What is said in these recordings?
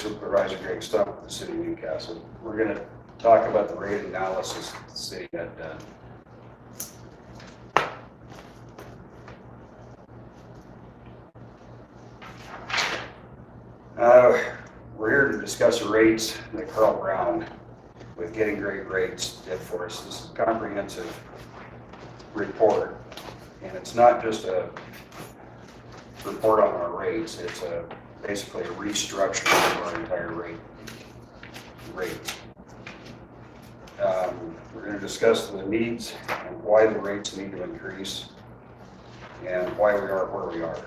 Supervisor Greg Stumpff with the City of Newcastle. We're going to talk about the rate analysis that the city had done. We're here to discuss the rates that Carl Brown with Getting Great Rates did for us. This is a comprehensive report, and it's not just a report on our rates, it's basically a restructuring of our entire rate. We're going to discuss the needs and why the rates need to increase and why we are where we are.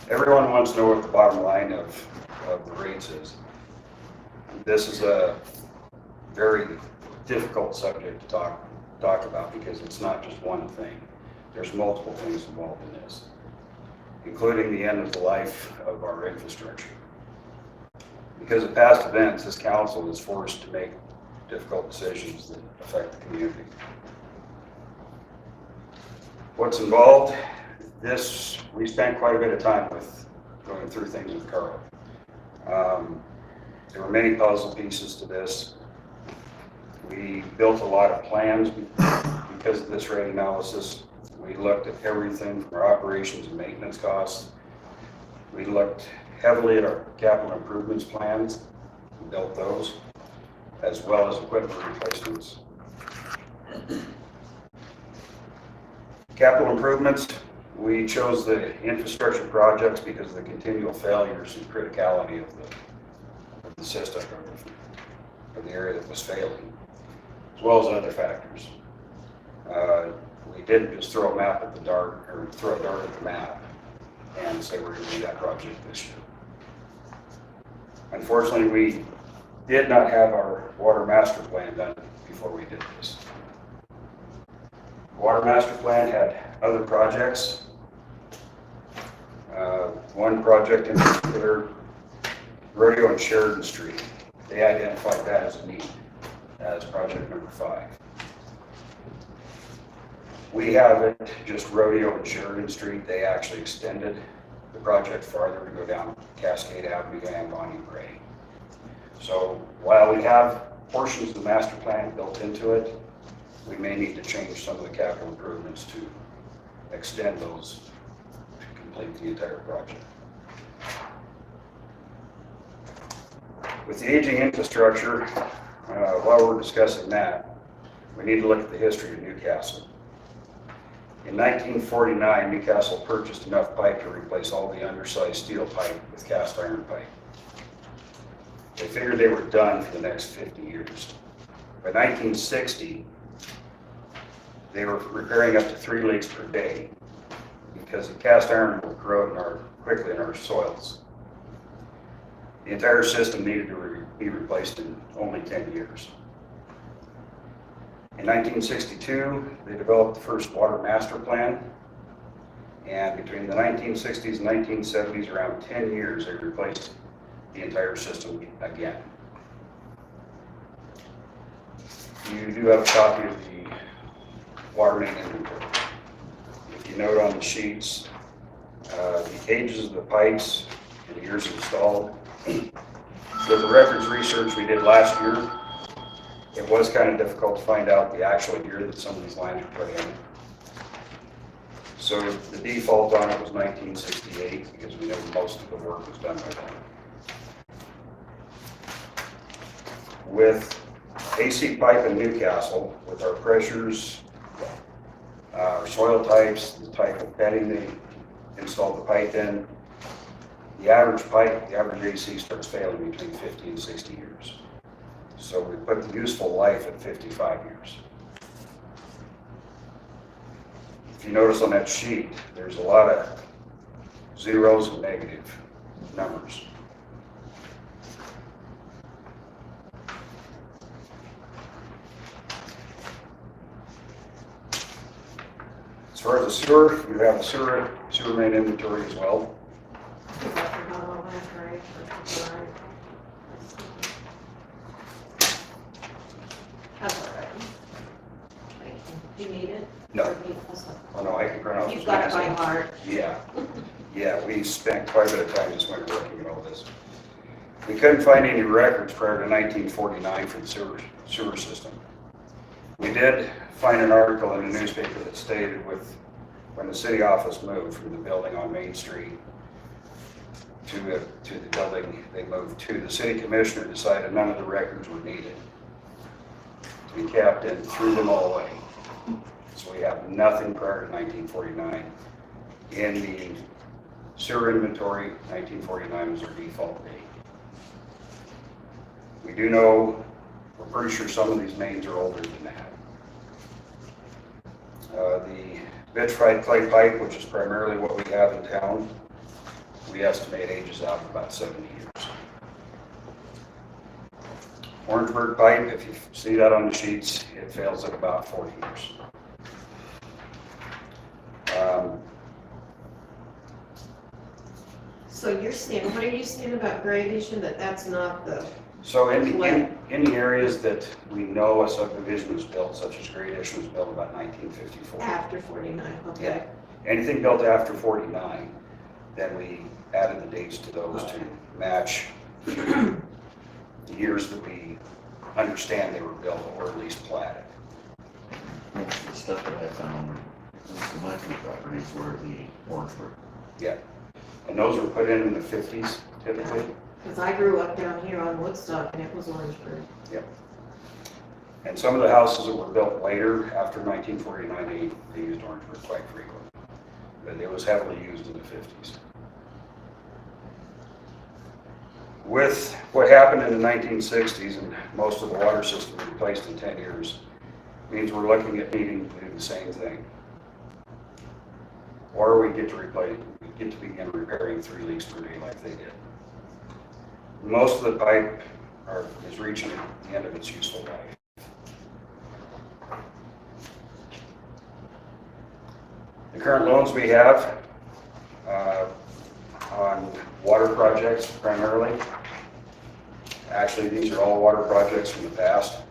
Everyone wants to know what the bottom line of the rates is. This is a very difficult subject to talk about because it's not just one thing. There's multiple things involved in this, including the end of the life of our infrastructure. Because of past events, this council is forced to make difficult decisions that affect the community. What's involved? We spent quite a bit of time with going through things with Carl. There were many puzzle pieces to this. We built a lot of plans because of this rate analysis. We looked at everything from our operations and maintenance costs. We looked heavily at our capital improvements plans, we built those, as well as equipment replacements. Capital improvements, we chose the infrastructure projects because of the continual failures and criticality of the system, of the area that was failing, as well as other factors. We didn't just throw a map at the dart, or throw a dart at the map and say we're going to do that project this year. Unfortunately, we did not have our water master plan done before we did this. The water master plan had other projects. One project in particular, Rodeo and Sheridan Street. They identified that as a need, as project number 5. We have it just Rodeo and Sheridan Street. They actually extended the project farther to go down Cascade Avenue and Bonnie Gray. So while we have portions of the master plan built into it, we may need to change some of the capital improvements to extend those to complete the entire project. With the aging infrastructure, while we're discussing that, we need to look at the history of Newcastle. In 1949, Newcastle purchased enough pipe to replace all the undersized steel pipe with cast iron pipe. They figured they were done for the next 50 years. By 1960, they were repairing up to 3 leaks per day because the cast iron will corrode quickly in our soils. The entire system needed to be replaced in only 10 years. In 1962, they developed the first water master plan, and between the 1960s and 1970s, around 10 years, they replaced the entire system again. You do have a copy of the water main inventory. If you note on the sheets, the ages of the pipes and the years installed. With the records research we did last year, it was kind of difficult to find out the actual year that some of these lines were put in. So the default on it was 1968 because we know most of the work was done by then. With AC pipe in Newcastle, with our pressures, our soil types, the type of bedding they installed the pipe in, the average AC starts failing between 50 and 60 years. So we put the useful life at 55 years. If you notice on that sheet, there's a lot of zeros and negative numbers. As far as the sewer, you have a sewer main inventory as well. Do you need it? No. Oh no, I can print out. You've got it by heart. Yeah. Yeah, we spent quite a bit of time this winter working We couldn't find any records prior to 1949 for the sewer system. We did find an article in a newspaper that stated when the city office moved from the building on Main Street to the building they moved to, the city commissioner decided none of the records were needed to be kept and threw them all away. So we have nothing prior to 1949. In the sewer inventory, 1949 was our default date. We do know, we're pretty sure some of these mains are older than that. The vitrified clay pipe, which is primarily what we have in town, we estimate ages out at about 70 years. Orangeburg pipe, if you see that on the sheets, it fails at about 40 years. So you're saying, what are you saying about gradation, that's not the, So in the areas that we know a subdivision was built, such as Great Edition was built about 1954. after 49, okay. Anything built after 49, then we added the dates to those to match the years that we understand they were built, or at least platted. Most of the stuff that I found, most of my two properties were the Orangeburg. Yeah. And those were put in the 50s typically. Because I grew up down here on Woodstock and it was Orangeburg. Yep. And some of the houses that were built later, after 1949, they used Orangeburg quite frequently. But it was heavily used in the 50s. With what happened in the 1960s and most of the water system replaced in 10 years, means we're looking at needing to do the same thing. Or we get to begin repairing 3 leaks per day like they did. Most of the pipe is reaching the end of its useful life. The current loans we have on water projects primarily, actually these are all water projects from the past.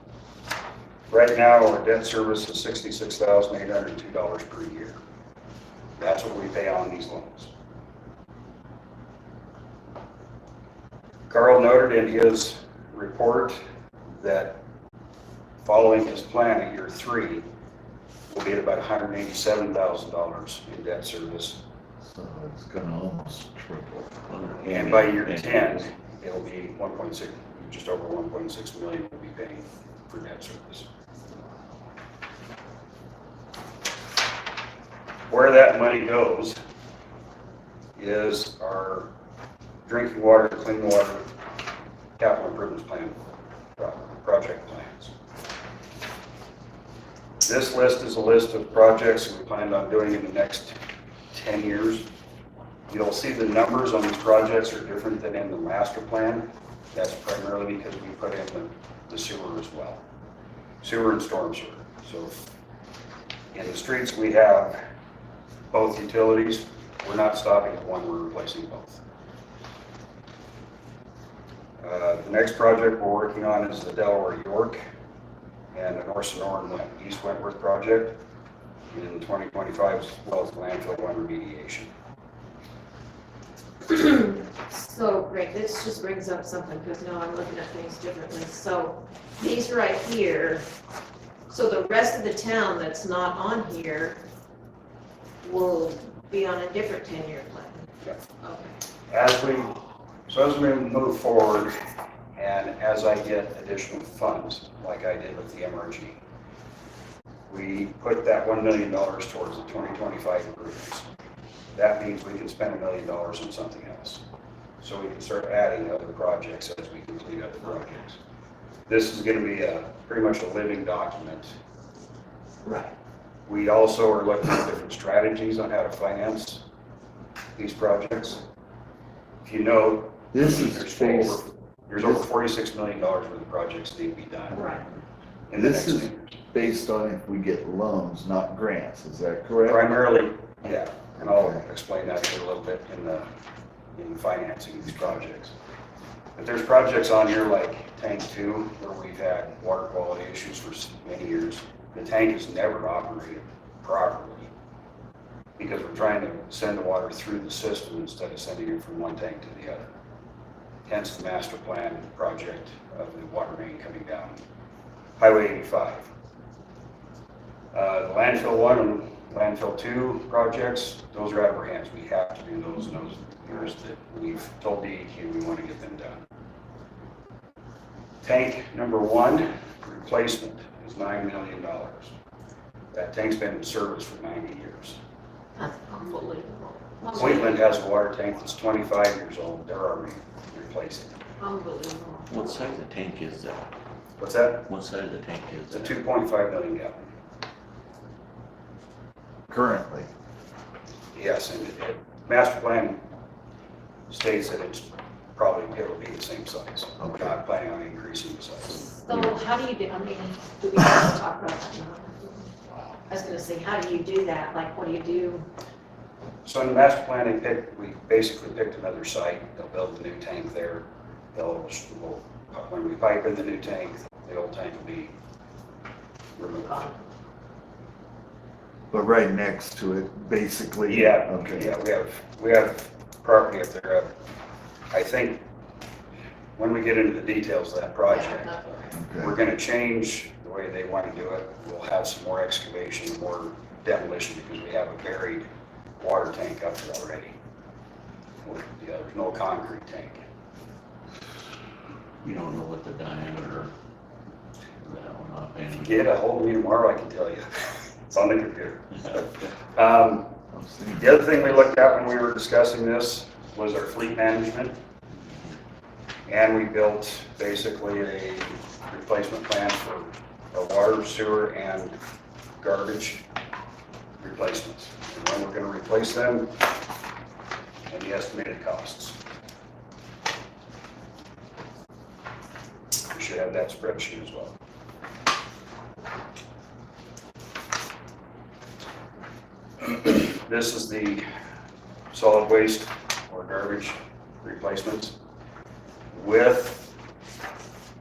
Right now our debt service is $66,802 per year. That's what we pay on these loans. Carl noted in his report that following his plan at year 3, we'll be at about $187,000 in debt service. So it's gonna almost triple. And by year 10, it'll be 1.6, just over 1.6 million we'll be paying for debt service. Where that money goes is our drinking water, clean water, capital improvements plan, project plans. This list is a list of projects we planned on doing in the next 10 years. You'll see the numbers on these projects are different than in the master plan. That's primarily because we put in the sewer as well. Sewer and storm sewer. So in the streets we have both utilities. We're not stopping at one, we're replacing both. The next project we're working on is the Delaware York and the North Sonoran East Wentworth project in 2025, as well as landfill one remediation. So, Greg, this just brings up something, because now I'm looking at things differently. So, these right here, so the rest of the town that's not on here will be on a different 10-year plan? Yep. Okay. As we move forward, and as I get additional funds, like I did with the MRG, we put that $1 million towards the 2025 improvements. That means we can spend $1 million on something else. So we can start adding other projects as we complete other projects. This is going to be pretty much a living document. Right. We also are looking at different strategies on how to finance these projects. If you know, This is there's over $46 million worth of projects need to be done. Right. In the This next is 10 years. based on if we get loans, not grants, is that correct? Primarily, yeah, and I'll explain that here a little bit in financing these projects. But there's projects on here like Tank 2, where we've had water quality issues for many years. The tank has never operated properly because we're trying to send the water through the system instead of sending it from one tank to the other. hence the master plan project of the water main coming down Highway 85. The landfill 1 and landfill 2 projects, those are out of our hands. We have to do those in those years that we've told DEQ we want to get them done. Tank number 1 replacement is $9 million. That tank's been in service for 90 years. That's unbelievable. Wheatland has a water tank that's 25 years old. They're already replacing it. Unbelievable. What size of tank is that? What's that? What size of the tank is It's a that? 2.5 million gallon. Currently. Yes, and master plan states that it's probably, it'll be the same size. We're Okay. not planning on increasing the size. So how do you do, I mean, do we have to talk about that now? I was gonna say, how do you do that? Like, what do you do? So in the master plan, we basically picked another site. They'll build the new tank there. When we pipe in the new tank, the old tank will be removed. But right next to it, basically? Yeah, Okay. yeah, we have property up there. I think when we get into the details of that project, we're Okay. gonna change the way they want to do it. We'll have some more excavation, more demolition, because we have a buried water tank up there already. Yeah, there's no concrete tank. You don't know what the diameter of that one offhand? Get a hold of me tomorrow, I can tell you. It's on the computer. I'm seeing- The other thing we looked at when we were discussing this was our fleet management. And we built basically a replacement plan for our water, sewer, and garbage replacements. And when we're gonna replace them, and the estimated costs. We should have that spreadsheet as well. This is the solid waste or garbage replacements. With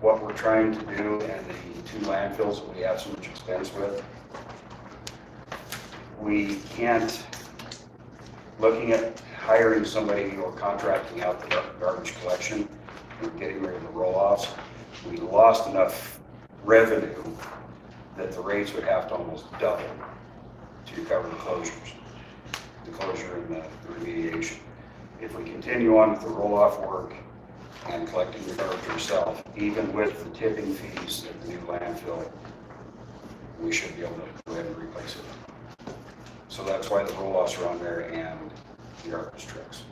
what we're trying to do and the 2 landfills that we have so much expense with, we can't, looking at hiring somebody or contracting out the garbage collection and getting rid of the roll-offs, we lost enough revenue that the rates would have to almost double to cover the closures, the closure and the remediation. If we continue on with the roll-off work and collecting the garbage yourself, even with the tipping fees at the new landfill, we should be able to go ahead and replace it. So that's why the roll-offs are on there and the garbage trucks.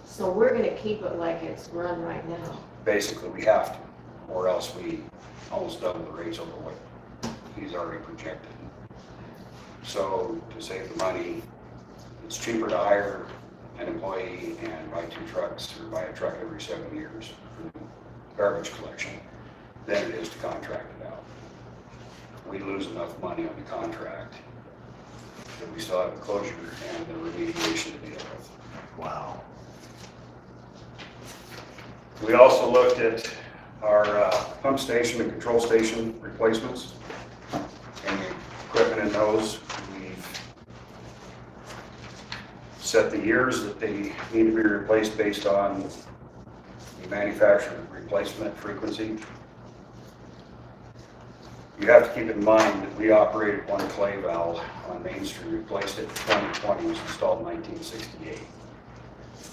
So we're gonna keep it like it's run right now. Basically, we have to, or else we almost double the rates over what he's already projected. So to save the money, it's cheaper to hire an employee and buy 2 trucks or buy a truck every 7 years for garbage collection than it is to contract it out. We lose enough money on the contract that we still have the closure and the remediation to deal with. Wow. We also looked at our pump station and control station replacements and the equipment in those. We've set the years that they need to be replaced based on the manufacturer replacement frequency. You have to keep in mind that we operated 1 clay valve on Main Street, replaced it in 2020, it was installed in 1968.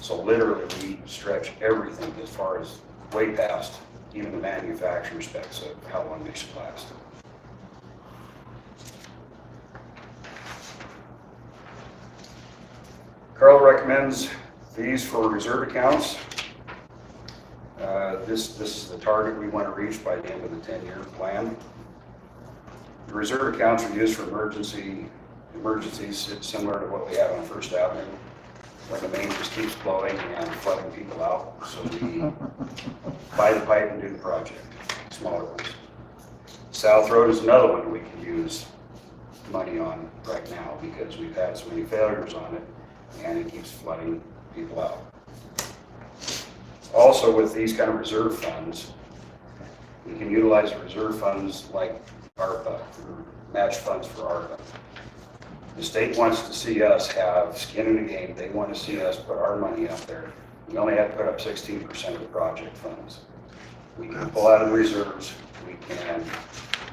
So literally, we stretch everything as far as way past even the manufacturer specs of how long they should last. Carl recommends these for reserve accounts. This is the target we want to reach by the end of the 10-year plan. The reserve accounts are used for emergencies. It's similar to what we have on First Avenue, when the main just keeps blowing and flooding people out. So we buy the pipe and do the project, smaller ones. South Road is another one we can use money on right now because we've had so many failures on it and it keeps flooding people out. Also, with these kind of reserve funds, we can utilize the reserve funds like ARPA, or match funds for ARPA. The state wants to see us have skin in the game. They want to see us put our money out there. We only have to put up 16% of the project funds. We can pull out of the reserves. We can,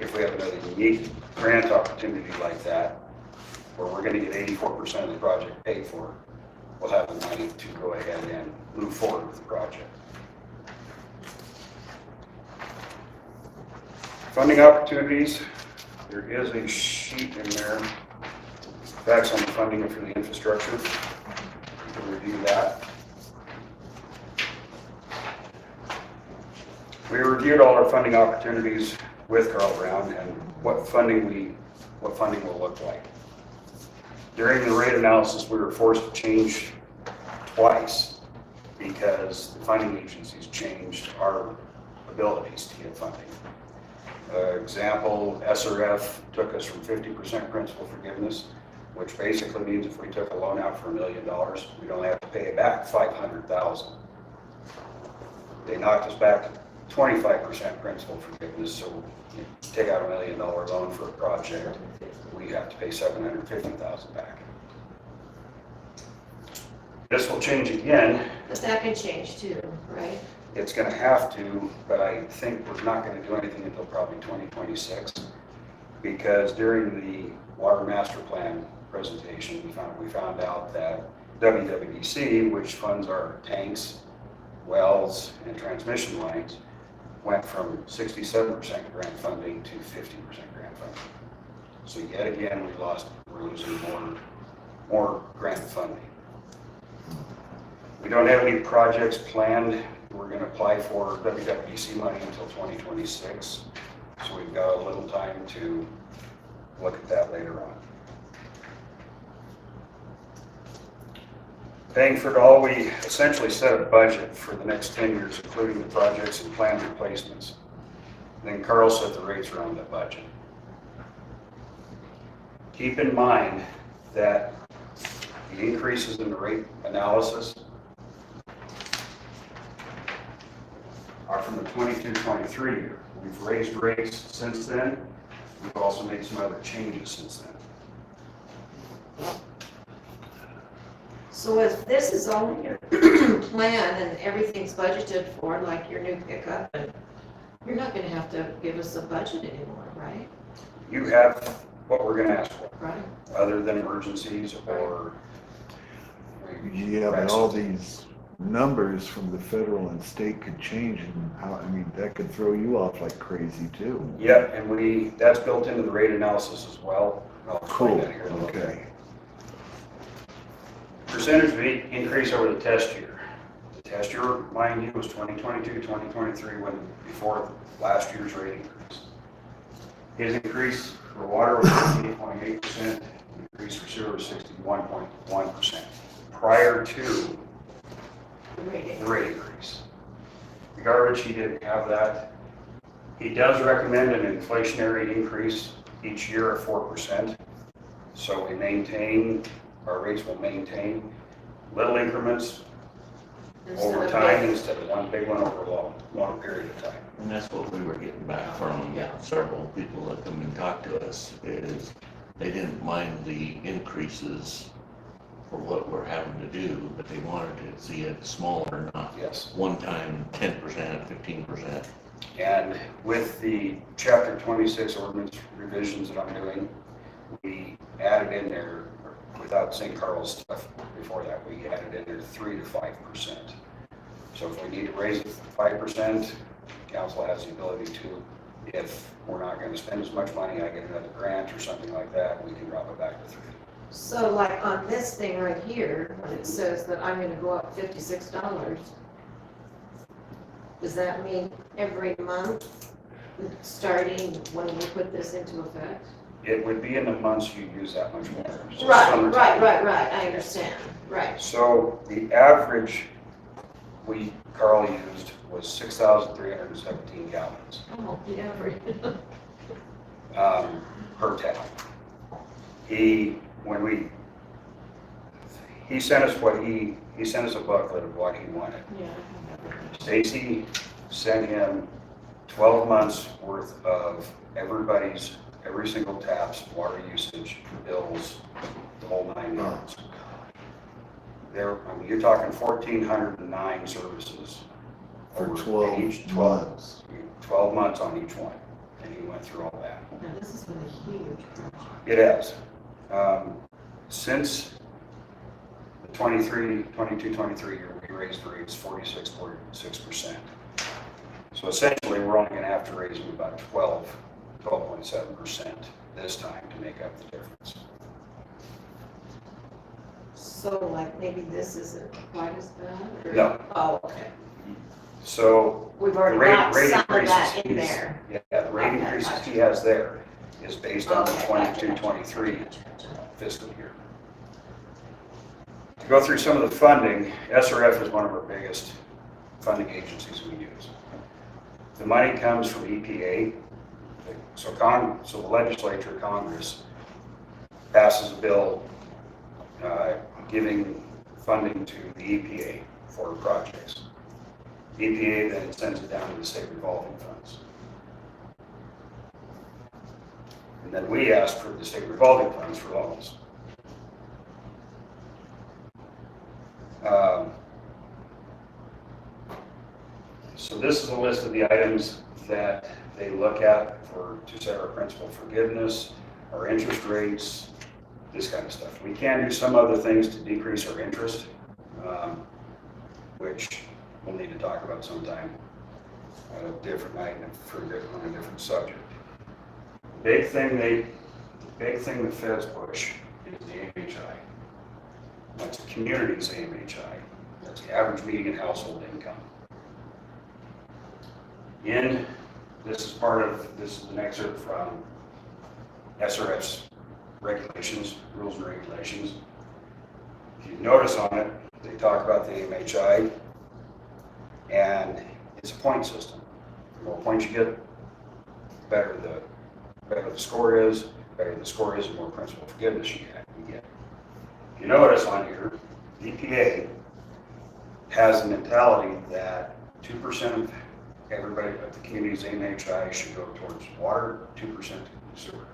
if we have another unique grant opportunity like that, where we're going to get 84% of the project paid for, we'll have the money to go ahead and move forward with the project. Funding opportunities, there is a sheet in there, facts on the funding for the infrastructure. You can review that. We reviewed all our funding opportunities with Carl Brown and what funding will look like. During the rate analysis, we were forced to change twice because the funding agencies changed our abilities to get funding. Example, SRF took us from 50% principal forgiveness, which basically means if we took a loan out for $1 million, we'd only have to pay it back $500,000. They knocked us back to 25% principal forgiveness, so you take out $1 million loan for a project, we have to pay $750,000 back. This will change again. But that can change too, right? It's going to have to, but I think we're not going to do anything until probably 2026, because during the Water Master Plan presentation, we found out that WWDC, which funds our tanks, wells, and transmission lines, went from 67% grant funding to 50% grant funding. So yet again, we're losing more grant funding. We don't have any projects planned. We're going to apply for WWDC money until 2026. So we've got a little time to look at that later on. Paying for it all, we essentially set a budget for the next 10 years, including the projects and planned replacements. Then Carl set the rates around that budget. Keep in mind that the increases in the rate analysis are from the 22-23 year. We've raised rates since then. We've also made some other changes since then. So if this is all in your plan and everything's budgeted for, like your new pickup, and you're not gonna have to give us a budget anymore, right? You have what we're going to ask for, Right. other than emergencies or. Yeah, but all these numbers from the federal and state could change, and how, I mean, that could throw you off like crazy too. Yep, and that's built into the rate analysis as well. I'll explain Cool, that here in a little bit. okay. Percentage of increase over the test year. The test year, mind you, was 2022, 2023, before last year's rate increase. His increase for water was 58.8%, increase for sewer was 61.1%, prior to the rate increase. The garbage, he didn't have that. He does recommend an inflationary increase each year of 4%. So our rates will maintain little increments over time instead of one big one over a long period of time. And that's what we were getting back from several people that come and talk to us, is they didn't mind the increases for what we're having to do, but they wanted to see it smaller, not Yes. one time 10%, 15%. And with the Chapter 26 ordinance revisions that I'm doing, we added in there, without seeing Carl's stuff before that, we added in there 3 to 5%. So if we need to raise it 5%, council has the ability to. If we're not going to spend as much money, I get another grant or something like that, we can drop it back to 3. So like on this thing right here, when it says that I'm gonna go up $56, does that mean every month, starting when we put this into effect? It would be in the months you use that much more. So Right, summertime. right, I understand, right. So the average Carl used was 6,317 gallons Oh, the average. per tap. He sent us he sent us a booklet of what he wanted. Yeah. Stacy sent him 12 months worth of everybody's every single taps, water usage, bills, the whole 9 yards. You're talking 1,409 services. For over 12 each months. 12 months on each one, and he went through all that. Now, this has been a huge project. It has. Since the 22-23 year, we raised rates 46%. So essentially, we're only gonna have to raise them about 12.7% this time to make up the difference. So like maybe this isn't quite as bad? Or- No. Oh, okay. So We've the already rate got some of increases, that in he's- there. yeah, the rate Okay, increases gotcha. he has there is based on the Okay, 22-23 gotcha, gotcha. fiscal year. To go through some of the funding, SRF is one of our biggest funding agencies we use. The money comes from EPA. So the legislature, Congress, passes a bill giving funding to the EPA for projects. EPA then sends it down to the state revolving funds. And then we ask for the state revolving funds for loans. So this is a list of the items that they look at to set our principal forgiveness, our interest rates, this kind of stuff. We can do some other things to decrease our interest, which we'll need to talk about sometime at a different night and on a different subject. The big thing the feds push is the AMHI. That's the community's AMHI. That's the average median household income. This is an excerpt from SRF's regulations, rules and regulations. If you notice on it, they talk about the AMHI, and it's a point system. The more points you get, better the score is. Better the score is, the more principal forgiveness you get. If you notice on here, the EPA has a mentality that 2% of everybody of the community's AMHI should go towards water, 2% to sewer.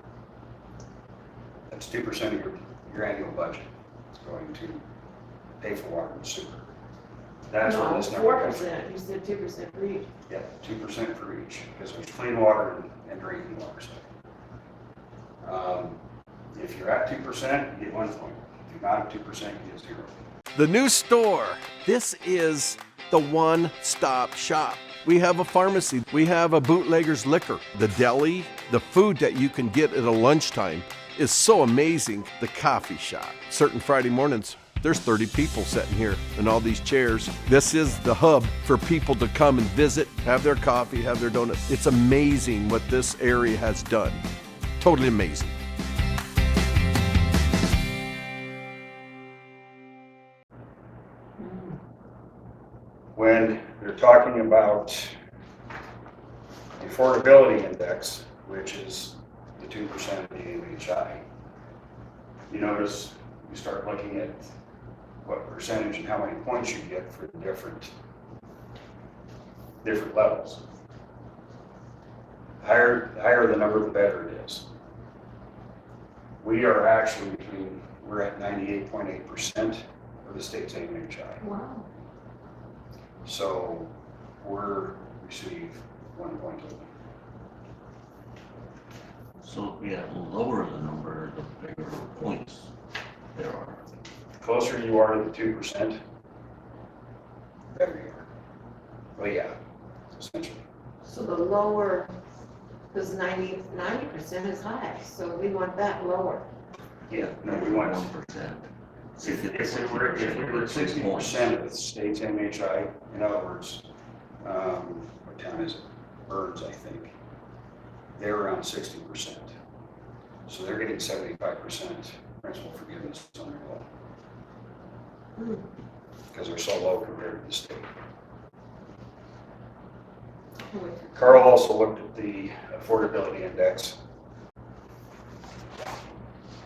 That's 2% of your annual budget. It's going to pay for water and sewer. That's where this number comes from. 4%, you said 2% for each. Yeah, 2% for each, because there's clean water and drinking water. If you're at 2%, you get 1 point. If you're not at 2%, you get 0. The new store. This is the one-stop shop. We have a pharmacy. We have a bootlegger's liquor. The deli, the food that you can get at a lunchtime is so amazing. The coffee shop. Certain Friday mornings, there's 30 people sitting here in all these chairs. This is the hub for people to come and visit, have their coffee, have their donuts. It's amazing what this area has done. Totally amazing. When they're talking about the affordability index, which is the 2% of the AMHI, you notice you start looking at what percentage and how many points you get for the different levels. The higher the number, the better it is. We are actually we're at 98.8% of the state's AMHI. Wow. So receive 1 point only. So, yeah, the lower the number, the bigger points there are. The closer you are to the 2%, the better you are. Well, yeah, essentially. So the lower, because 90% is high, so we want that lower. Yeah, no, we want 1%. If we were at 60% of the state's MHI, in other words, what town is it? Burns, I think. They're around 60%. So they're getting 75% principal forgiveness on their loan. Because they're so low compared to the state. Carl also looked at the affordability index.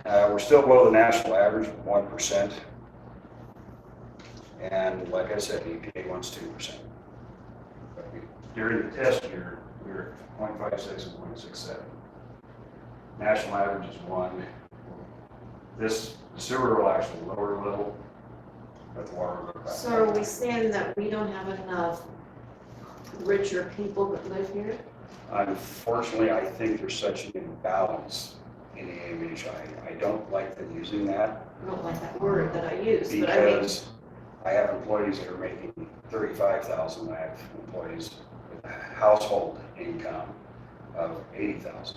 We're still below the national average of 1%. And like I said, EPA wants 2%. But during the test year, we were at 0.56 and 0.67. national average is 1. This sewer will actually lower a little, but the water will go back. So are we saying that we don't have enough richer people that live here? Unfortunately, I think there's such an imbalance in the AMH. I don't like them using that I don't like that word that I use, but I mean, because I have employees that are making $35,000. I have employees with a household income of $80,000.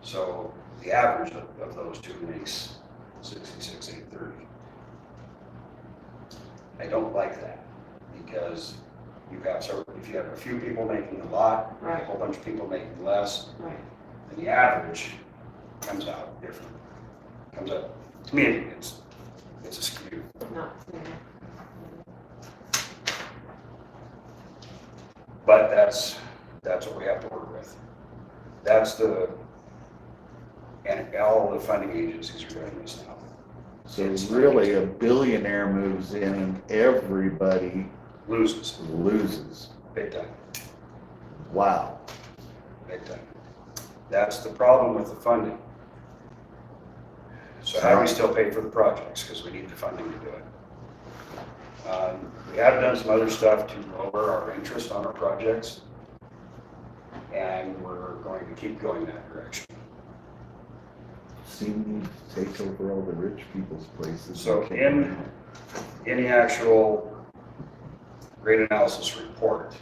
So the average of those two makes $66,830. I don't like that because if you have a few people making a lot, Right. a whole bunch of people making less, right, then the average comes out different. Comes up, to me, it's a skew. not fair. But that's what we have to work with. And all the funding agencies are doing this now. So really, a billionaire moves in and everybody Loses, loses. big time, Wow. big time. That's the problem with the funding. So how do we still pay for the projects? Because we need the funding to do it. We have done some other stuff to lower our interest on our projects, and we're going to keep going that direction. Seem to take over all the rich people's places. So in the actual rate analysis report,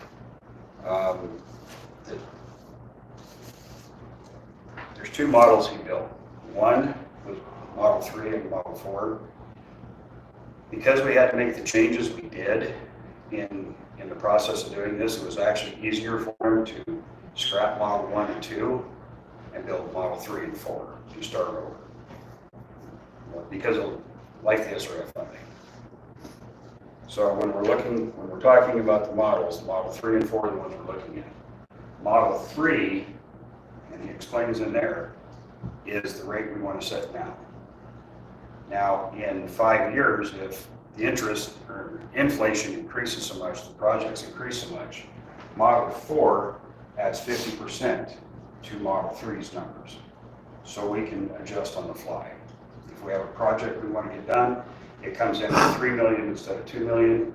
there's 2 models he built. One was Model 3 and Model 4. Because we had to make the changes we did in the process of doing this, it was actually easier for him to scrap Model 1 and 2 and build Model 3 and 4 to start over. Because of like the SRF funding. So when we're talking about the models, Model 3 and 4 are the ones we're looking at. Model 3, and he explains in there, is the rate we want to set now. Now, in 5 years, if the interest or inflation increases so much, the projects increase so much, Model 4 adds 50% to Model 3's numbers. So we can adjust on the fly. If we have a project we want to get done, it comes in at 3 million instead of 2 million.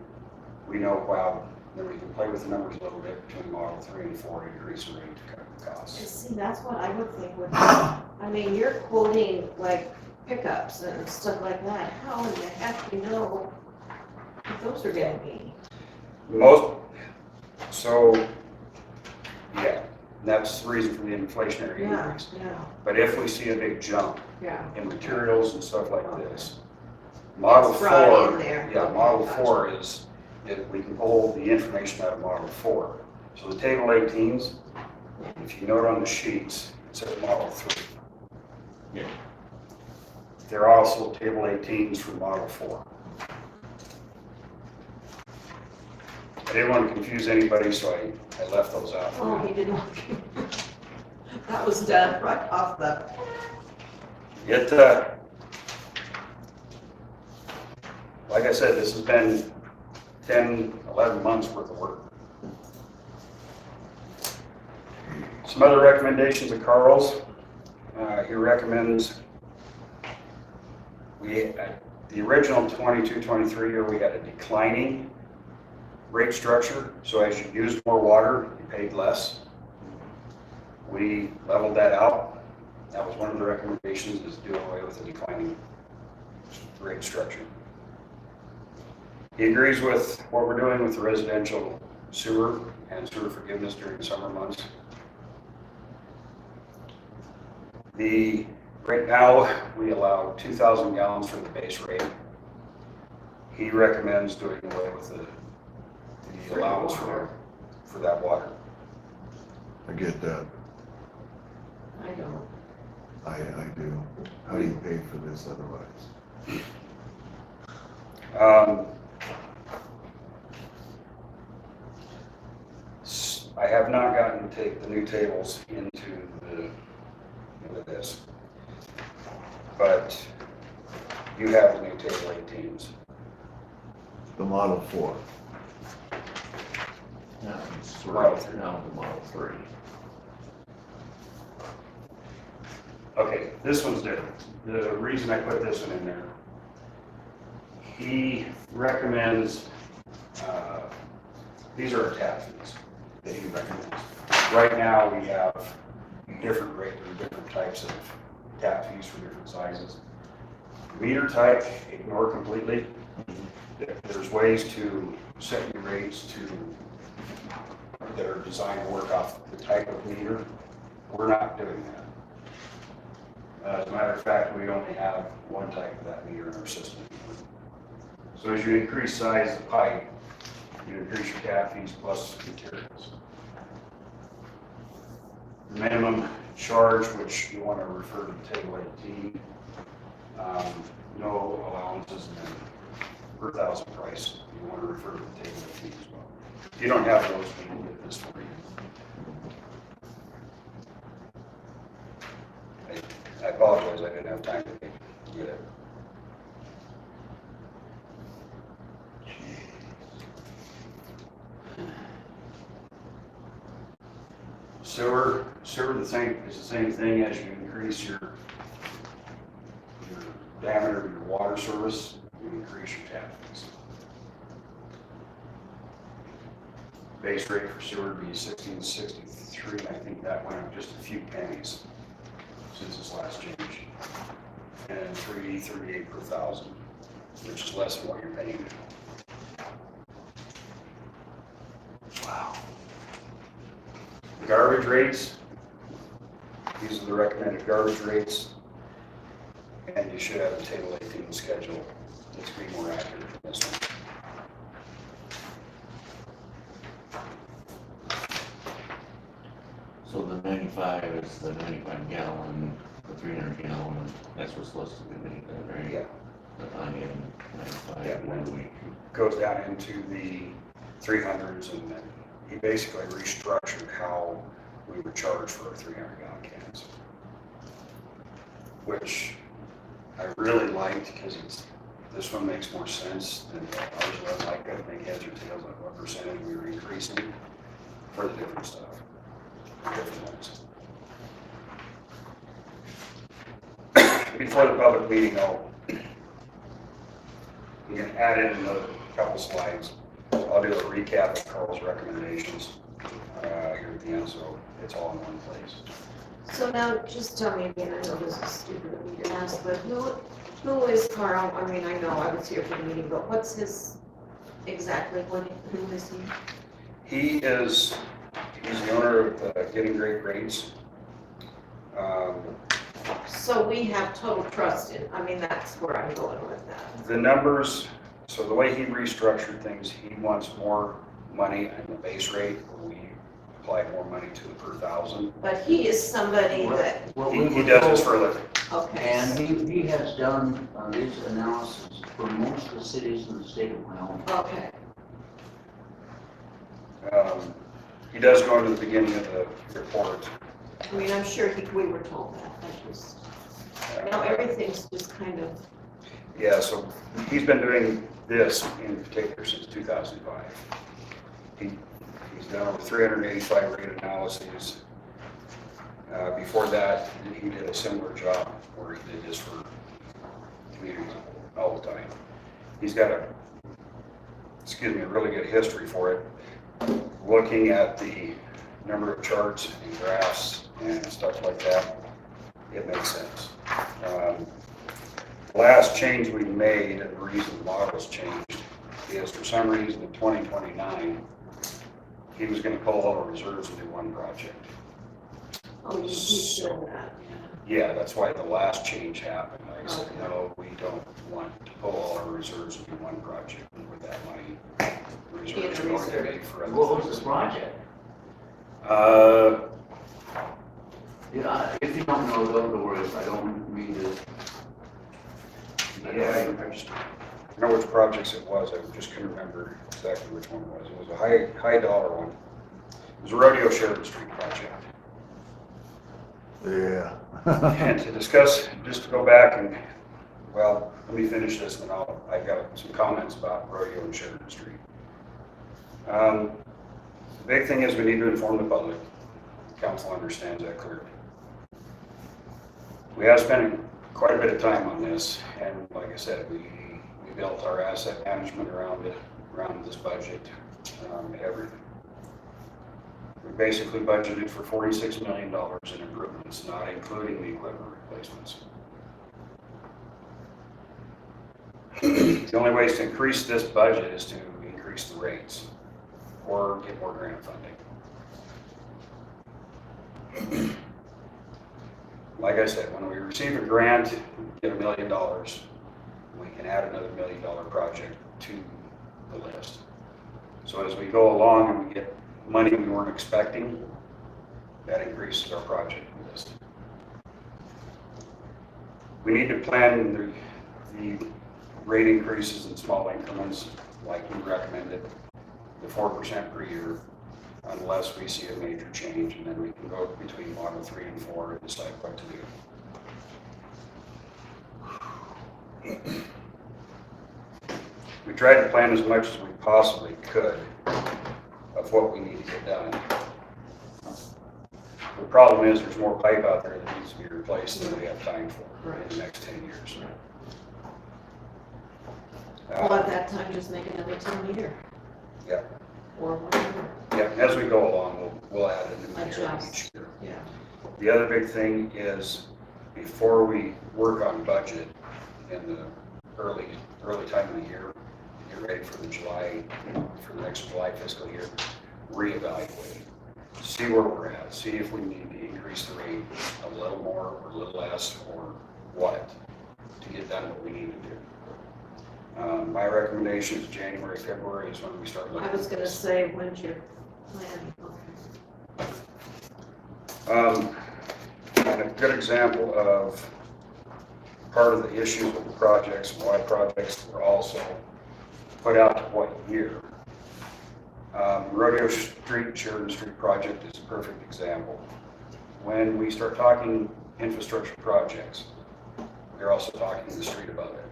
We know, wow, then we can play with the numbers a little bit between Model 3 and 4 to increase the rate to cover the costs. See, that's what I would think would, I mean, you're quoting like pickups and stuff like that. How in the heck do you know what those are gonna be? Yeah, that's the reason for the inflationary Yeah, increase. yeah, But if we see a big jump yeah. in materials and stuff like this, Model It's brought in 4, there. yeah, Okay, Model gotcha. 4 is, if we can pull the information out of Model 4. So the table 18s, if you note on the sheets, it says Model 3. Yeah. There are also table 18s for Model 4. I didn't want to confuse anybody, so I left those out. for Oh, now. he didn't. That was done right off the, It, like I said, this has been 10, 11 months worth of work. Some other recommendations of Carl's. He recommends the original 22-23 year, we had a declining rate structure. So as you used more water, you paid less. We leveled that out. That was one of the recommendations, is do away with the declining rate structure. He agrees with what we're doing with the residential sewer and sewer forgiveness during the summer months. Right now, we allow 2,000 gallons for the base rate. He recommends doing away with the allowance for that water. I get that. I don't. I do. How do you pay for this otherwise? I have not gotten the new tables into this, but you have the new table 18s. The Model 4. Now it's Model 3, now the Model 3. Okay, this one's different. The reason I put this one in there, he recommends, these are our tap fees that he recommends. Right now, we have different rates, different types of tap fees for different sizes. Meter type, ignore completely. There's ways to set your rates that are designed to work off the type of meter. We're not doing that. As a matter of fact, we only have one type of that meter in our system. So as you increase size of pipe, you increase your tap fees plus materials. Minimum charge, which you want to refer to table 18, no allowances, and then per thousand price, you want to refer to table 18 as well. If you don't have those, we can get this for you. I apologize, I didn't have time to get it. Sewer, is the same thing. As you increase your diameter of your water service, you increase your tap fees. Base rate for sewer would be $16.63. I think that went up just a few pennies since this last change. And $3.38 per thousand, which is less than what you're paying now. Wow. Garbage rates, these are the recommended garbage rates, and you should have a table 18 schedule that's going to be more accurate than this one. So the 95 is the 95 gallon, the 300 gallon, that's what's listed in the, right? Yeah. The high-end 95. Yeah, and then we goes down into the 300s, and then he basically restructured how we would charge for our 300 gallon cans, which I really liked because this one makes more sense than ours was. I got to make heads or tails like what percentage we were increasing for the different stuff, different ones. Before the public meeting, I'm going to add in another couple slides. I'll do a recap of Carl's recommendations here at the end, so it's all in one place. So now, just tell me again, I know this is stupid of me to ask, but who is Carl? I mean, I know I was here for the meeting, but what's his, exactly, who is he? He's the owner of Getting Great Rates. So we have total trust in, I mean, that's where I'm going with that. The numbers, so the way he restructured things, he wants more money in the base rate, where we apply more money to it per thousand. But he is somebody that, Well, He does this for a living. okay. And he has done these analysis for most of the cities in the state of Wyoming. Okay, He does go into the beginning of the report. I mean, I'm sure we were told that, I just, everything's just kind of, Yeah, so he's been doing this in particular since 2005. He's done over 385 rate analyses. Before that, he did a similar job where he did this for communities all the time. He's got a really good history for it. Looking at the number of charts and graphs and stuff like that, it makes sense. Last change we made, and the reason the model's changed, is for some reason in 2029, he was going to pull all our reserves and do one project. oh, you said that, Yeah, that's why the last change happened. I said, no, we don't want to pull all our reserves and do one project with that money. Reserves are going to be for other What was things. this project? Yeah, if you don't know, don't worry, I don't mean to. Yeah, I know which projects it was. I just couldn't remember exactly which one it was. It was a high dollar one. It was a rodeo Sheridan Street project. Yeah. And to discuss, just to go back and, well, let me finish this and I've got some comments about rodeo and Sheridan Street. The big thing is we need to inform the public. Council understands that clearly. We have spent quite a bit of time on this, and like I said, we built our asset management around it, around this budget, everything. We basically budgeted for $46 million in improvements, not including the equipment replacements. The only ways to increase this budget is to increase the rates or get more grant funding. Like I said, when we receive a grant, we get $1 million, we can add another $1 million project to the list. So as we go along and we get money we weren't expecting, that increases our project list. We need to plan the rate increases in small increments, like we recommended, the 4% per year, unless we see a major change, and then we can go between model 3 and 4 and decide what to do. We tried to plan as much as we possibly could of what we need to get done. The problem is there's more pipe out there that needs to be replaced than we have time for in the next 10 years. Well, at that time, just make another 10 meter. Yeah. Or whatever. Yeah, as we go along, we'll add a new meter Adjust. each year. Yeah. The other big thing is, before we work on budget in the early time of the year, get ready for the July, for the next July fiscal year, reevaluate, see where we're at, see if we need to increase the rate a little more or a little less, or what, to get done what we need to do. My recommendation is January, February is when we start looking. I was gonna say, when's your plan? And a good example of part of the issues with the projects and why projects were also put out to what year. Rodeo Street, Sheridan Street project is a perfect example. When we start talking infrastructure projects, we're also talking the street above it.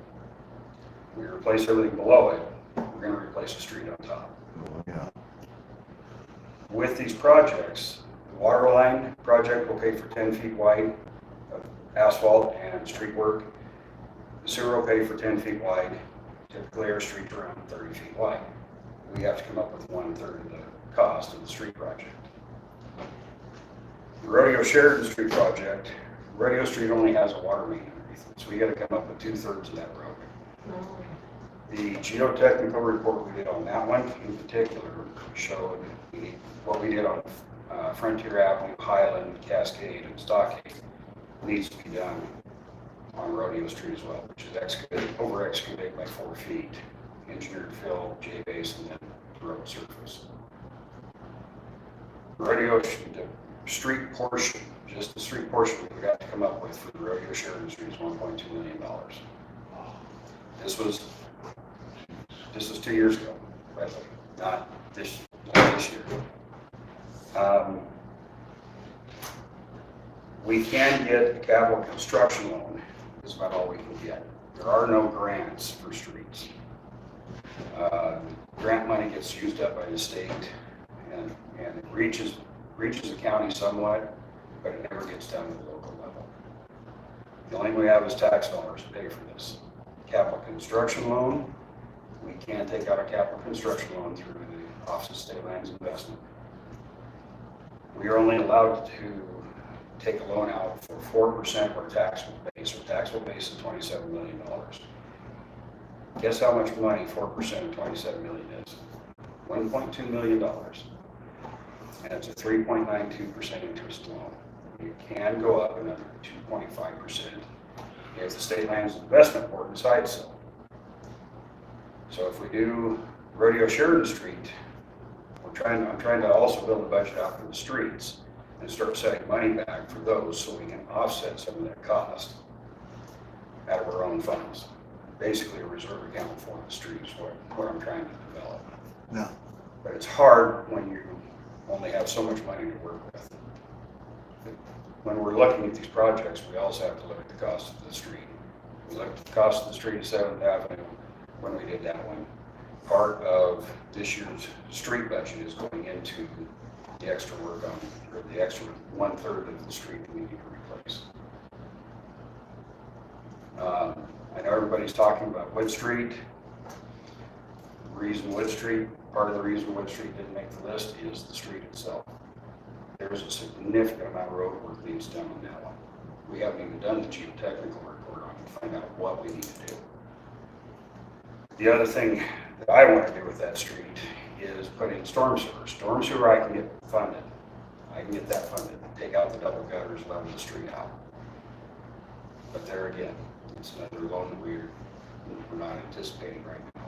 We replace everything below it, we're going to replace the street on top. Oh, yeah. With these projects, the water line project will pay for 10 feet wide of asphalt and street work. The sewer will pay for 10 feet wide. Typically our streets are around 30 feet wide. We have to come up with 1/3 of the cost of the street project. The Rodeo Sheridan Street project, Rodeo Street only has a water main underneath it, so we got to come up with 2/3 of that road. The geotechnical report we did on that one in particular showed what we did on Frontier Avenue, Highland, Cascade, and Stockade needs to be done on Rodeo Street as well, which is over excavated by 4 feet, engineered fill, J-base, and then road surface. Rodeo, the street portion, just the street portion we got to come up with for the Rodeo Sheridan Street is $1.2 million. This was 2 years ago, by the way, not this year. We can get a capital construction loan, is about all we can get. There are no grants for streets. Grant money gets used up by the state and it reaches the county somewhat, but it never gets down to the local level. The only thing we have is tax dollars to pay for this. Capital construction loan, we can take out a capital construction loan through the Office of State Lands Investment. We are only allowed to take a loan out for 4% of our taxable base. Our taxable base is $27 million. Guess how much money 4% of $27 million is? $1.2 million. And it's a 3.92% interest loan. You can go up another 2.5% if the State Lands Investment Board decides so. So if we do Rodeo Sheridan Street, I'm trying to also build a budget out for the streets and start setting money back for those so we can offset some of that cost out of our own funds. Basically a reserve account for the streets, what I'm trying to develop. Yeah. But it's hard when you only have so much money to work with. When we're looking at these projects, we also have to look at the cost of the street. We looked at the cost of the street at 7th Avenue when we did that one. Part of this year's street budget is going into the extra work on, or the extra 1/3 of the street that we need to replace. I know everybody's talking about Wood Street. Part of the reason Wood Street didn't make the list is the street itself. There's a significant amount of road work needs done on that one. We haven't even done the geotechnical report on it to find out what we need to do. The other thing that I want to do with that street is put in storm sewer. Storm sewer I can get funded. I can get that funded. Take out the double gutters, level the street out. But there again, it's another loan that we're not anticipating right now.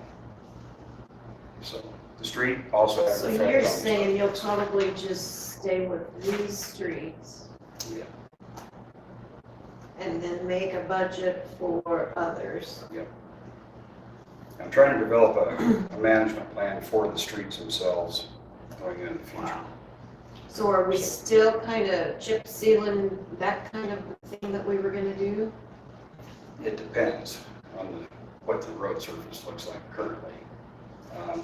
So the street also has. So you're saying you'll probably just stay with these streets Yeah. and then make a budget for others? Yep. I'm trying to develop a management plan for the streets themselves going into the future. So are we still kind of chip sealing that kind of thing that we were gonna do? It depends on what the road surface looks like currently.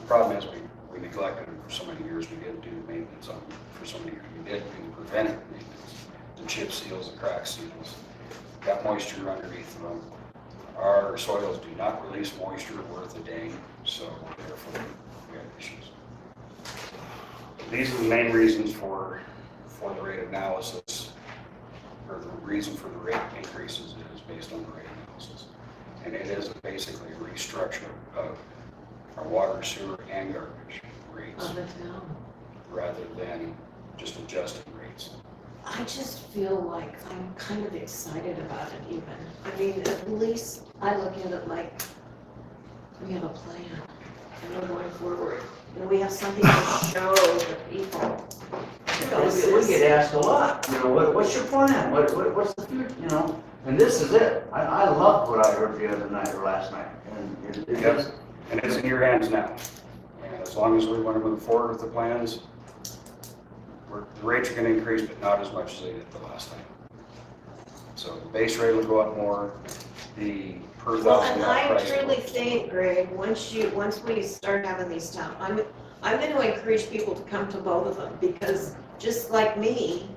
Problem is we neglected them for so many years. We didn't do the maintenance on them for so many years. We did do the preventive maintenance, the chip seals, the crack seals, got moisture underneath them. Our soils do not release moisture worth a dang, so therefore we have issues. These are the main reasons for the rate analysis, or the reason for the rate increases is based on the rate analysis. And it is basically a restructure of our water, sewer, and garbage rates Of the town? rather than just adjusting rates. I just feel like I'm kind of excited about it even. I mean, at least I look at it like we have a plan and we're going forward. And we have something to show the people. We get asked a lot, you know, what's your plan? What's the future, you know? And this is it. I loved what I heard the other night or last night. And it Yep. just, And it's in your hands now. And as long as we want to move forward with the plans, the rates are going to increase, but not as much as they did the last time. So the base rate will go up more, the per Well, thousand and dollar I price. truly will- think, Greg, once we start having these towns, I'm gonna encourage people to come to both of them, because just like me,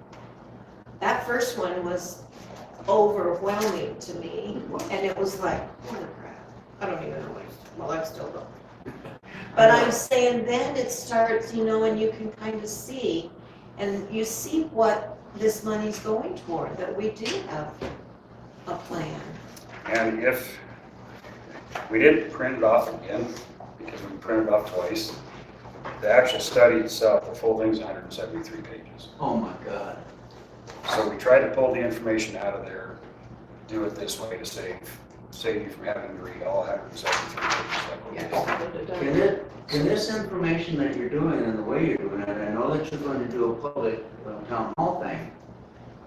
that first one was overwhelming to me, and it was like, holy crap, I don't even know what, well, I still don't. But I'm saying then it starts, you know, and you can kind of see, and you see what this money's going toward, that we do have a plan. And if we didn't print it off again, because we printed it off twice, the actual study itself, the full thing's 173 pages. oh my God. So we tried to pull the information out of there, do it this way to save you from having to read all 173 pages like we did. Can this information that you're doing and the way you're doing it, I know that you're going to do a public town hall thing,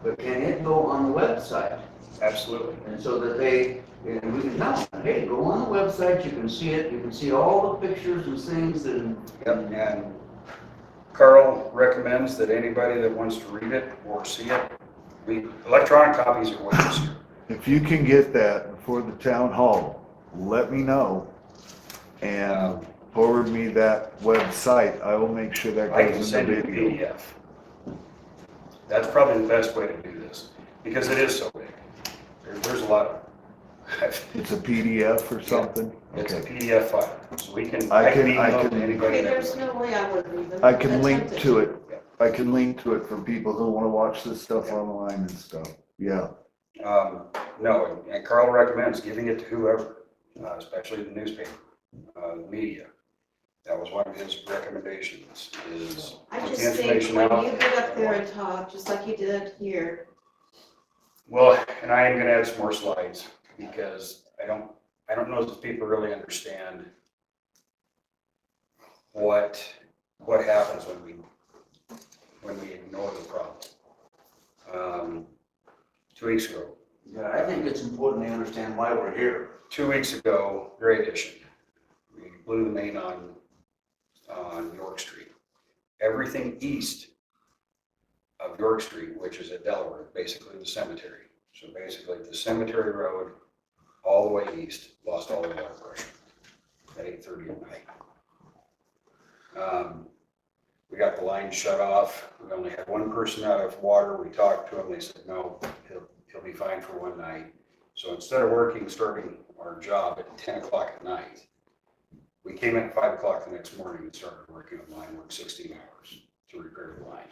but can it go on the website? Absolutely. And so that and we can tell them, hey, go on the website, you can see it, you can see all the pictures and things and. Yep, and Carl recommends that anybody that wants to read it or see it, electronic copies are way easier. If you can get that before the town hall, let me know and forward me that website. I will make sure that I can goes in send the you the video. PDF. That's probably the best way to do this, because it is so big. There's a lot of, It's a PDF or something? it's a Okay. PDF file, so we can, I I can can- I email to can- anybody. Okay, that there's would- no way I would even. I can link attempt to it. I can link to it for people who want to watch this stuff online and stuff. Yeah. No, and Carl recommends giving it to whoever, especially the newspaper, media. That was one of his recommendations, is I put just the think information when out. you get up there and talk, just like you did here, Well, and I am gonna add some more slides, because I don't know if people really understand what happens when we ignore the problem. 2 weeks ago, Yeah, I think it's important to understand why we're here. 2 weeks ago, Great Addition, we blew the main on York Street. Everything east of York Street, which is at Delaware, basically the cemetery. So basically the cemetery road, all the way east, lost all the water pressure at 8:30 at night. We got the line shut off. We only had one person out of water. We talked to him. They said, no, he'll be fine for one night. So instead of starting our job at 10 o'clock at night, we came in at 5 o'clock the next morning and started working on line work 16 hours to repair the line.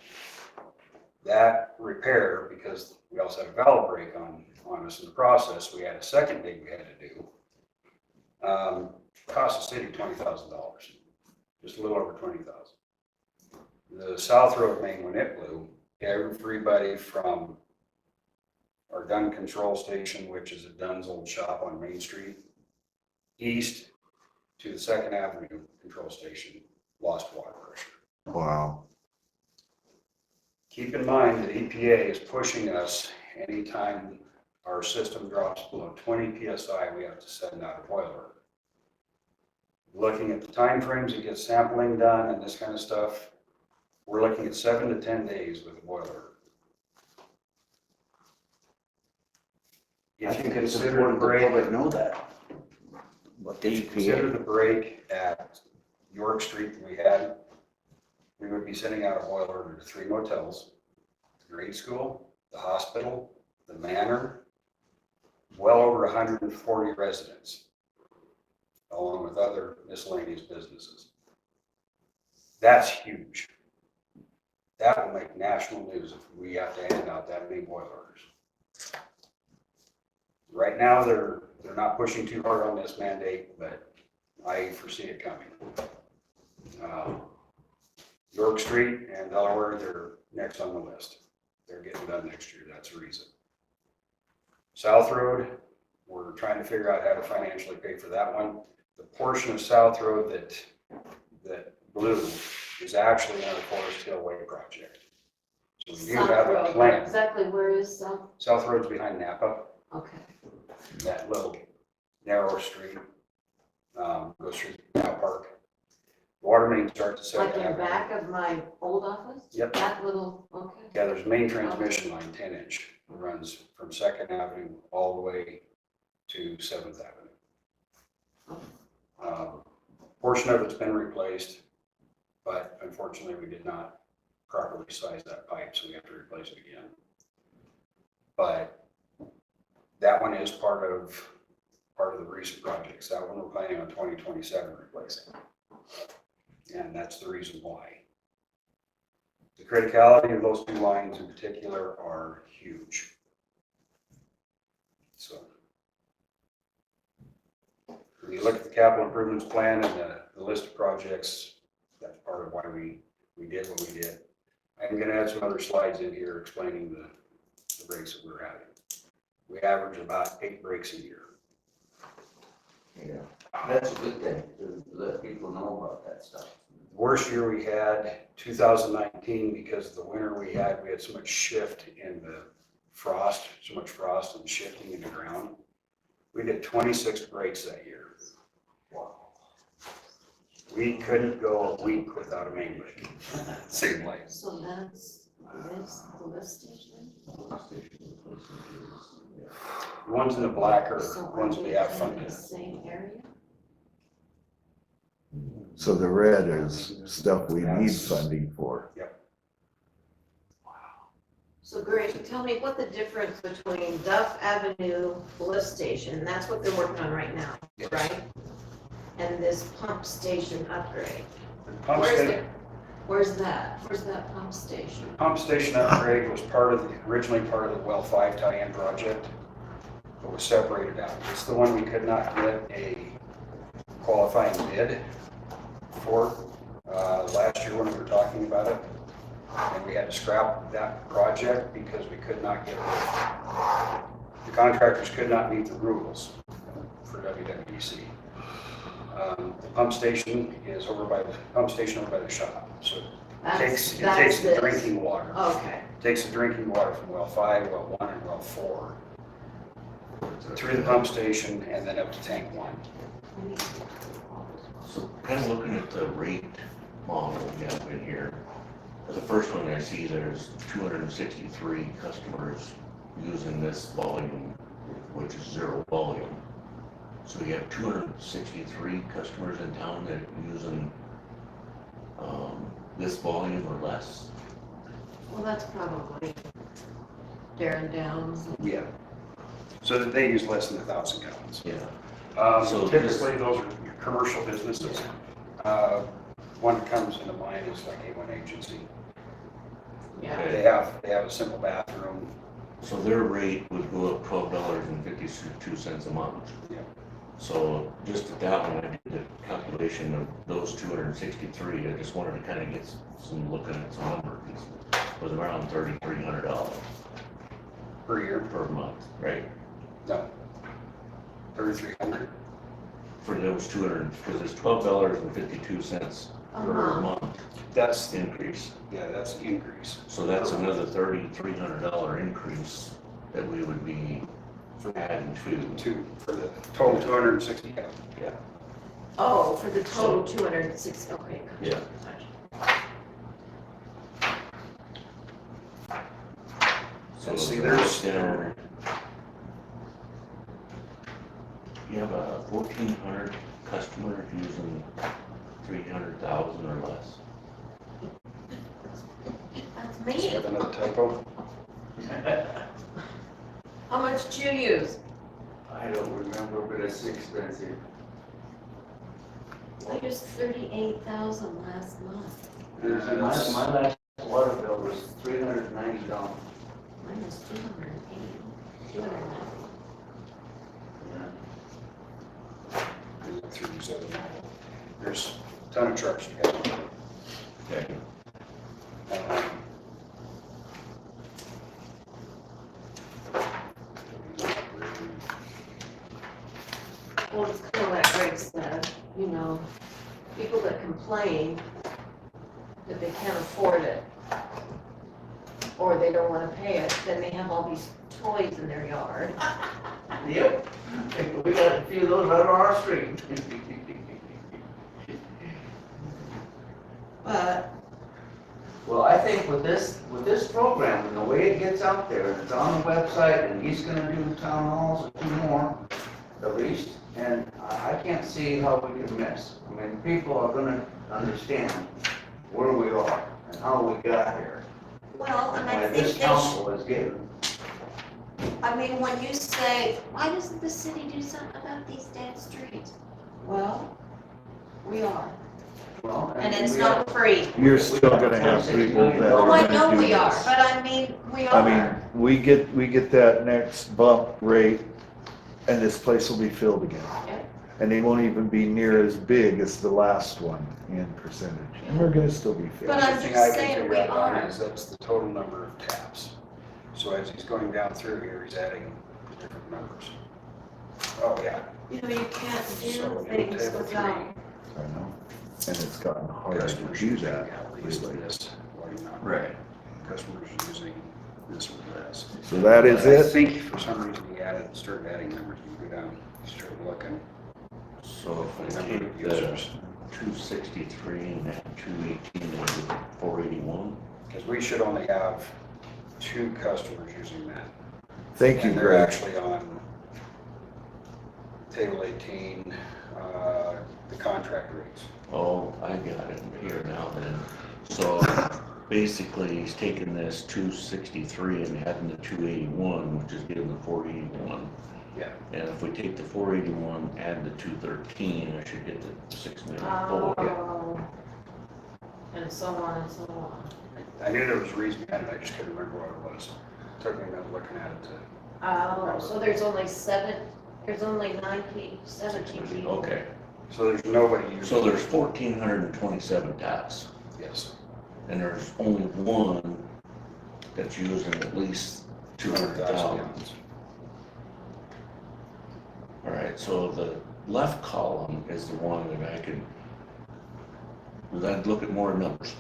That repair, because we also had a valve break on us in the process, we had a second thing we had to do. Cost the city $20,000, just a little over 20,000. The South Road main, when it blew, everybody from our gun control station, which is at Dunn's old shop on Main Street, east to the 2nd Avenue control station, lost water pressure. Wow. Keep in mind that EPA is pushing us anytime our system drops below 20 PSI, we have to send out a boiler. Looking at the time frames to get sampling done and this kind of stuff, we're looking at 7 to 10 days with a boiler. I If you think it's consider the important the break, public know that. What the consider EPA, the break at York Street that we had, we would be sending out a boiler to 3 motels, the grade school, the hospital, the manor, well over 140 residents, along with other miscellaneous businesses. That's huge. That will make national news if we have to hand out that many boilers. Right now, they're not pushing too hard on this mandate, but I foresee it coming. York Street and Delaware, they're next on the list. They're getting done next year, that's the reason. South Road, we're trying to figure out how to financially pay for that one. The portion of South Road that blew is actually another Forest Hill Way project. So we do South have a Road, plan. exactly where is South? South Road's behind Napa, Okay. that little narrow street, goes through Cow Park. Water main starts at Like 2nd in Avenue. back of my old office? Yep. That little, okay. Yeah, there's a main transmission line, 10-inch, runs from 2nd Avenue all the way to 7th Avenue. Portion of it's been replaced, but unfortunately we did not properly size that pipe, so we have to replace it again. But that one is part of the recent projects. That one we're planning on 2027 replacing. And that's the reason why. The criticality of those 2 lines in particular are huge. So when you look at the capital improvements plan and the list of projects, that's part of why we did what we did. I'm gonna add some other slides in here explaining the breaks that we're having. We average about 8 breaks a year. yeah, that's a good thing, to let people know about that stuff. Worst year we had, 2019, because of the winter we had so much shift in the frost, so much frost and shifting in the ground. We did 26 breaks that year. Wow. We couldn't go a week without a main break. Same way. So that's the lift station? The ones in the black are So are ones we have in funded. the same area? So the red is stuff we need funding for. So Greg, tell me what the difference between Duff Avenue lift station, that's what they're working on right now, Yes. right? And this pump station upgrade. The pump Where's sta- it? Where's that? Where's that pump station? Pump station upgrade was originally part of the well 5 tie-in project, but was separated out. It's the one we could not get a qualifying bid for last year when we were talking about it. And we had to scrap that project because we could not get the contractors could not meet the rules for WWDC. The pump station is over by the shop. So it takes the this. drinking water. Okay, Takes the drinking water from well 5, well 1, and well 4 through the pump station and then up to tank 1. So kind of looking at the rate model we have in here, the first one I see there's 263 customers using this volume, which is 0 volume. So you have 263 customers in town that are using this volume or less. well, that's probably Darren Downs. Yeah. So that they use less than 1,000 gallons. Yeah. So So typically, those are your commercial businesses. One that comes into mind is like A1 Agency. Yeah. They have a simple bathroom. So their rate would go up $12.52 a month. Yeah. So just at that one, I did the calculation of those 263. I just wanted to kind of get some looking at some numbers. It was around $3,300 Per year? per month, right? No. 3,300? For those 200, because it's $12.52 per month That's, increase. yeah, that's the increase. So that's another $3,300 increase that we would be adding to. For the total 260 gallons. Yeah. Oh, for the total 206, okay. Yeah. So And see, there's there's- down. You have 1,400 customers using 300,000 or less. That's Do me. you have another typo? How much do you use? I don't remember, but it's expensive. I used 38,000 last month. My last water bill was $390. Mine was 280, 290. We look through these other, there's a ton of trucks you got. Okay. Well, it's kind of like Greg said, you know, people that complain that they can't afford it, or they don't want to pay it, then they have all these toys in their yard. Yep, we got a few of those right on our street. But, Well, I think with this program, and the way it gets out there, and it's on the website, and he's gonna do town halls, 2 more, at least, and I can't see how we can miss. I mean, people are gonna understand where we are and how we got here. well, and I And think this they council is given. I mean, when you say, why doesn't the city do something about these dead streets? Well, we are, Well, and it's we not free. You're still gonna have people that Oh, are I know gonna do we are, this. but I mean, we I mean, are. we get that next bump rate, and this place will be filled again. Yep. And they won't even be near as big as the last one in percentage, and we're gonna still be filled. But I'm Thing just I can saying figure we out on it are. is that's the total number of taps. So as he's going down through here, he's adding different numbers. Oh, yeah. You know, you can't do So, things table without. I know, and it's gotten harder to Customers do using that at least lately. this, why not? Right. Customers using this or this. So that is I it? think for some reason he started adding numbers, you go down, start looking. So if we Number take of the users. 263 and that 218 and 481, Because we should only have 2 customers using that. Thank you, And they're Greg. actually on table 18, the contract rates. oh, I got it here now then. So basically, he's taking this 263 and adding the 281, which is giving the 481. Yeah. And if we take the 481, add the 213, I should get the 694. Oh. And so on and so on. I knew there was a reason behind it, I just couldn't remember what it was. Took me a minute looking at it to. Oh, so there's only 9 people, 17 people. Okay, So there's nobody using. so there's 1,427 taps, Yes. and there's only one that's using at least 200,000. gallons. All right, so the left column is the one that I could, I'd look at more numbers.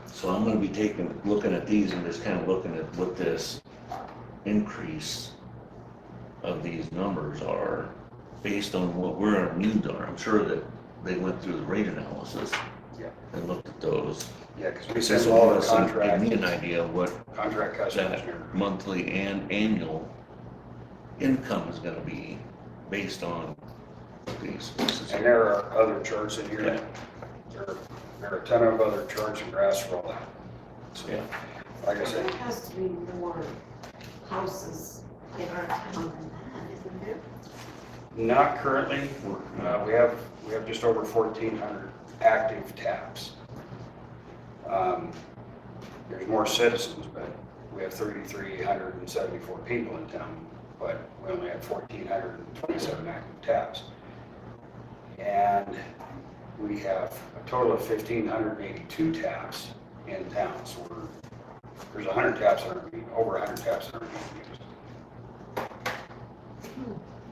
So I'm gonna be looking at these and just kind of looking at what this increase of these numbers are based on what our needs are. I'm sure that they went through the rate analysis. Yeah. And looked at those. Yeah, because we This sent will all give the us give contract, me an idea of what contract customers that and everything. monthly and annual income is gonna be based on these. And there are other charts in here. Yeah. There are a ton of other charts and graphs for all that. So, Yeah. like I said, There has to be more houses in our town than that, isn't there? Not currently. We have just over 1,400 active taps. There's more citizens, but we have 3,374 people in town, but we only have 1,427 active taps. And we have a total of 1,582 taps in town, so there's 100 taps that are over 100 taps that are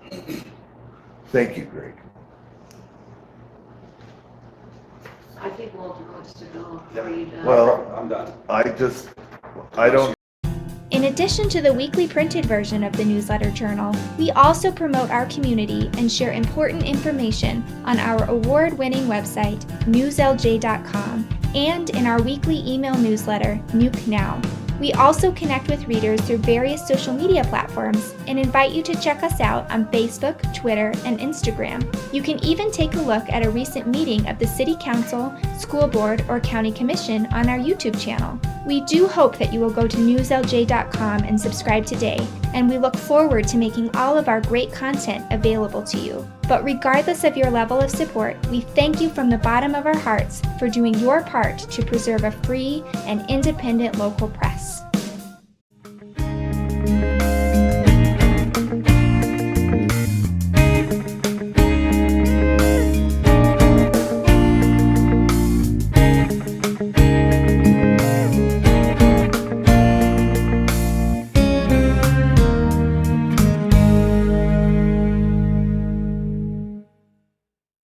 being used. Thank you, Greg. I think Walter wants to go. Are you done? Well, I'm done. I don't, In addition to the weekly printed version of the newsletter journal, we also promote our community and share important information on our award-winning website, newslj.com, and in our weekly email newsletter, Nuke Now. We also connect with readers through various social media platforms and invite you to check us out on Facebook, Twitter, and Instagram. You can even take a look at a recent meeting of the City Council, School Board, or County Commission on our YouTube channel. We do hope that you will go to newslj.com and subscribe today, and we look forward to making all of our great content available to you. But regardless of your level of support, we thank you from the bottom of our hearts for doing your part to preserve a free and independent local press.